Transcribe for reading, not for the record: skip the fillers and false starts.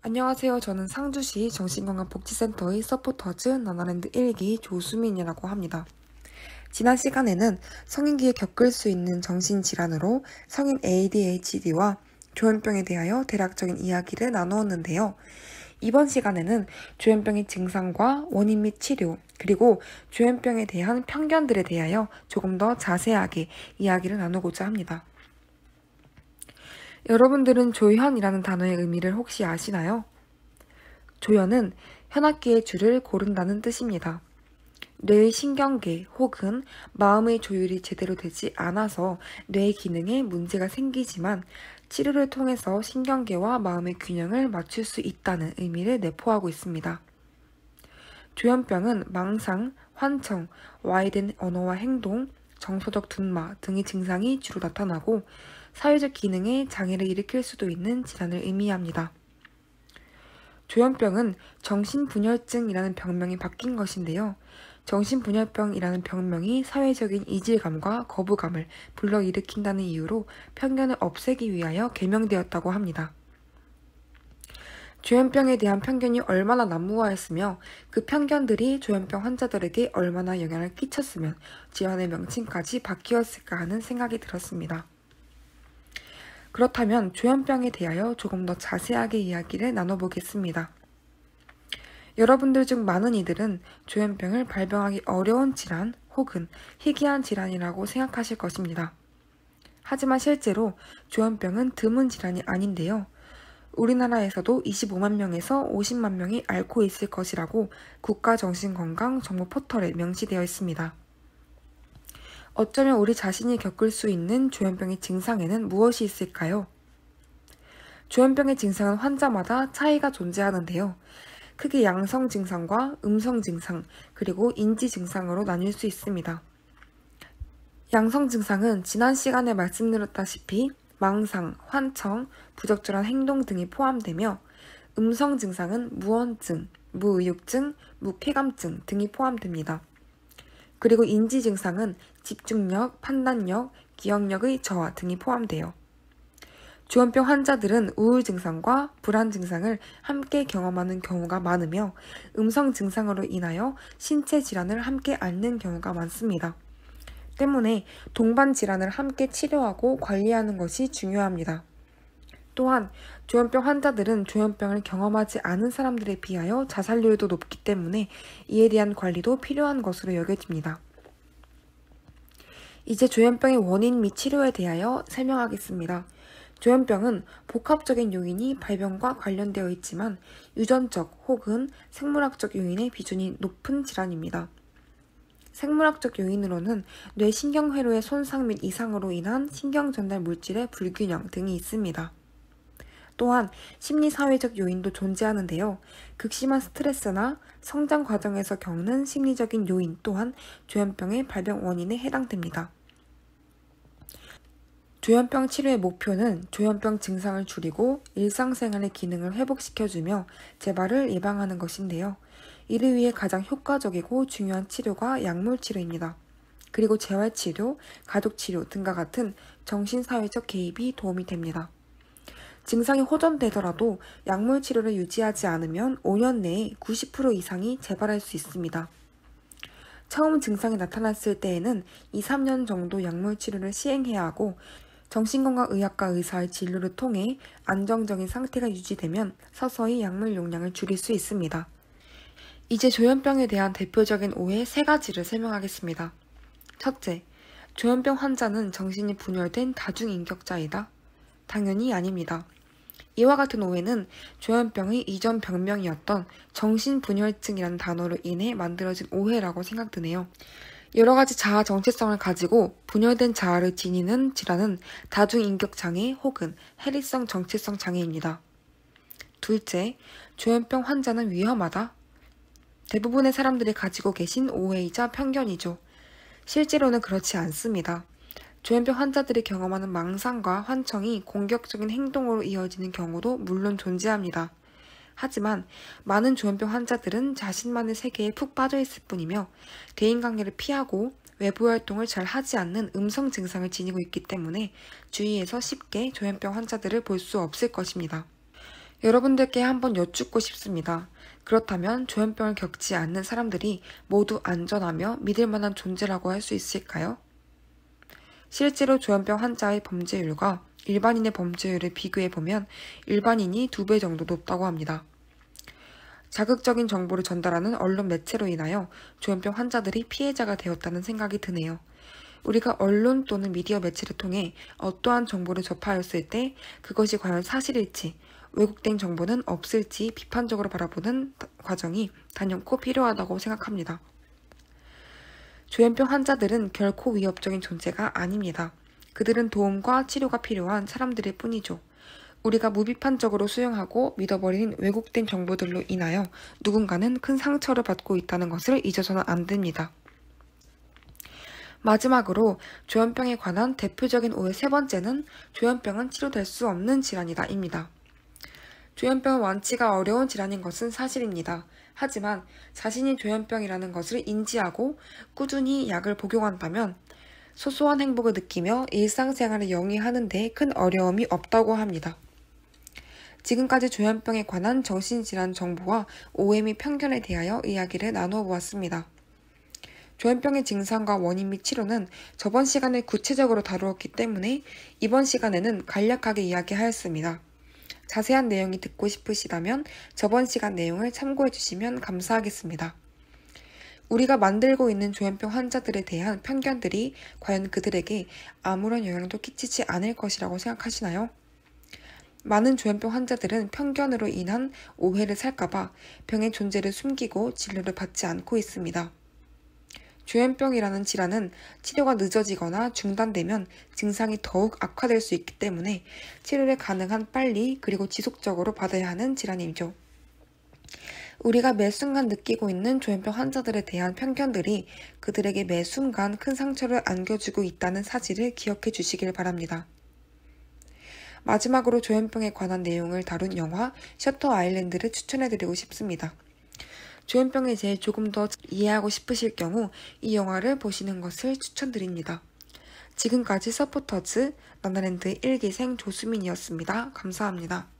안녕하세요. 저는 상주시 정신건강복지센터의 서포터즈 나나랜드 1기 조수민이라고 합니다. 지난 시간에는 성인기에 겪을 수 있는 정신질환으로 성인 ADHD와 조현병에 대하여 대략적인 이야기를 나누었는데요. 이번 시간에는 조현병의 증상과 원인 및 치료, 그리고 조현병에 대한 편견들에 대하여 조금 더 자세하게 이야기를 나누고자 합니다. 여러분들은 조현이라는 단어의 의미를 혹시 아시나요? 조현은 현악기의 줄을 고른다는 뜻입니다. 뇌의 신경계 혹은 마음의 조율이 제대로 되지 않아서 뇌 기능에 문제가 생기지만 치료를 통해서 신경계와 마음의 균형을 맞출 수 있다는 의미를 내포하고 있습니다. 조현병은 망상, 환청, 와해된 언어와 행동, 정서적 둔마 등의 증상이 주로 나타나고 사회적 기능에 장애를 일으킬 수도 있는 질환을 의미합니다. 조현병은 정신분열증이라는 병명이 바뀐 것인데요. 정신분열병이라는 병명이 사회적인 이질감과 거부감을 불러일으킨다는 이유로 편견을 없애기 위하여 개명되었다고 합니다. 조현병에 대한 편견이 얼마나 난무하였으며 그 편견들이 조현병 환자들에게 얼마나 영향을 끼쳤으면 질환의 명칭까지 바뀌었을까 하는 생각이 들었습니다. 그렇다면 조현병에 대하여 조금 더 자세하게 이야기를 나눠보겠습니다. 여러분들 중 많은 이들은 조현병을 발병하기 어려운 질환 혹은 희귀한 질환이라고 생각하실 것입니다. 하지만 실제로 조현병은 드문 질환이 아닌데요. 우리나라에서도 25만 명에서 50만 명이 앓고 있을 것이라고 국가정신건강정보 포털에 명시되어 있습니다. 어쩌면 우리 자신이 겪을 수 있는 조현병의 증상에는 무엇이 있을까요? 조현병의 증상은 환자마다 차이가 존재하는데요. 크게 양성 증상과 음성 증상, 그리고 인지 증상으로 나뉠 수 있습니다. 양성 증상은 지난 시간에 말씀드렸다시피 망상, 환청, 부적절한 행동 등이 포함되며 음성 증상은 무언증, 무의욕증, 무쾌감증 등이 포함됩니다. 그리고 인지 증상은 집중력, 판단력, 기억력의 저하 등이 포함돼요. 조현병 환자들은 우울 증상과 불안 증상을 함께 경험하는 경우가 많으며 음성 증상으로 인하여 신체 질환을 함께 앓는 경우가 많습니다. 때문에 동반 질환을 함께 치료하고 관리하는 것이 중요합니다. 또한 조현병 환자들은 조현병을 경험하지 않은 사람들에 비하여 자살률도 높기 때문에 이에 대한 관리도 필요한 것으로 여겨집니다. 이제 조현병의 원인 및 치료에 대하여 설명하겠습니다. 조현병은 복합적인 요인이 발병과 관련되어 있지만 유전적 혹은 생물학적 요인의 비중이 높은 질환입니다. 생물학적 요인으로는 뇌신경회로의 손상 및 이상으로 인한 신경전달 물질의 불균형 등이 있습니다. 또한 심리사회적 요인도 존재하는데요. 극심한 스트레스나 성장 과정에서 겪는 심리적인 요인 또한 조현병의 발병 원인에 해당됩니다. 조현병 치료의 목표는 조현병 증상을 줄이고 일상생활의 기능을 회복시켜주며 재발을 예방하는 것인데요. 이를 위해 가장 효과적이고 중요한 치료가 약물치료입니다. 그리고 재활치료, 가족치료 등과 같은 정신사회적 개입이 도움이 됩니다. 증상이 호전되더라도 약물치료를 유지하지 않으면 5년 내에 90% 이상이 재발할 수 있습니다. 처음 증상이 나타났을 때에는 2, 3년 정도 약물치료를 시행해야 하고 정신건강의학과 의사의 진료를 통해 안정적인 상태가 유지되면 서서히 약물 용량을 줄일 수 있습니다. 이제 조현병에 대한 대표적인 오해 3가지를 설명하겠습니다. 첫째, 조현병 환자는 정신이 분열된 다중인격자이다. 당연히 아닙니다. 이와 같은 오해는 조현병의 이전 병명이었던 정신분열증이라는 단어로 인해 만들어진 오해라고 생각드네요. 여러 가지 자아 정체성을 가지고 분열된 자아를 지니는 질환은 다중인격장애 혹은 해리성 정체성 장애입니다. 둘째, 조현병 환자는 위험하다. 대부분의 사람들이 가지고 계신 오해이자 편견이죠. 실제로는 그렇지 않습니다. 조현병 환자들이 경험하는 망상과 환청이 공격적인 행동으로 이어지는 경우도 물론 존재합니다. 하지만 많은 조현병 환자들은 자신만의 세계에 푹 빠져있을 뿐이며 대인관계를 피하고 외부 활동을 잘 하지 않는 음성 증상을 지니고 있기 때문에 주위에서 쉽게 조현병 환자들을 볼 수 없을 것입니다. 여러분들께 한번 여쭙고 싶습니다. 그렇다면 조현병을 겪지 않는 사람들이 모두 안전하며 믿을 만한 존재라고 할 수 있을까요? 실제로 조현병 환자의 범죄율과 일반인의 범죄율을 비교해보면 일반인이 2배 정도 높다고 합니다. 자극적인 정보를 전달하는 언론 매체로 인하여 조현병 환자들이 피해자가 되었다는 생각이 드네요. 우리가 언론 또는 미디어 매체를 통해 어떠한 정보를 접하였을 때 그것이 과연 사실일지, 왜곡된 정보는 없을지 비판적으로 바라보는 과정이 단연코 필요하다고 생각합니다. 조현병 환자들은 결코 위협적인 존재가 아닙니다. 그들은 도움과 치료가 필요한 사람들일 뿐이죠. 우리가 무비판적으로 수용하고 믿어버린 왜곡된 정보들로 인하여 누군가는 큰 상처를 받고 있다는 것을 잊어서는 안 됩니다. 마지막으로 조현병에 관한 대표적인 오해 3번째는 조현병은 치료될 수 없는 질환이다 입니다. 조현병은 완치가 어려운 질환인 것은 사실입니다. 하지만 자신이 조현병이라는 것을 인지하고 꾸준히 약을 복용한다면 소소한 행복을 느끼며 일상생활을 영위하는 데 큰 어려움이 없다고 합니다. 지금까지 조현병에 관한 정신질환 정보와 오해 및 편견에 대하여 이야기를 나누어 보았습니다. 조현병의 증상과 원인 및 치료는 저번 시간에 구체적으로 다루었기 때문에 이번 시간에는 간략하게 이야기하였습니다. 자세한 내용이 듣고 싶으시다면 저번 시간 내용을 참고해 주시면 감사하겠습니다. 우리가 만들고 있는 조현병 환자들에 대한 편견들이 과연 그들에게 아무런 영향도 끼치지 않을 것이라고 생각하시나요? 많은 조현병 환자들은 편견으로 인한 오해를 살까봐 병의 존재를 숨기고 진료를 받지 않고 있습니다. 조현병이라는 질환은 치료가 늦어지거나 중단되면 증상이 더욱 악화될 수 있기 때문에 치료를 가능한 빨리 그리고 지속적으로 받아야 하는 질환이죠. 우리가 매 순간 느끼고 있는 조현병 환자들에 대한 편견들이 그들에게 매 순간 큰 상처를 안겨주고 있다는 사실을 기억해 주시길 바랍니다. 마지막으로 조현병에 관한 내용을 다룬 영화 셔터 아일랜드를 추천해드리고 싶습니다. 조현병에 대해 조금 더 이해하고 싶으실 경우 이 영화를 보시는 것을 추천드립니다. 지금까지 서포터즈 나나랜드 1기생 조수민이었습니다. 감사합니다.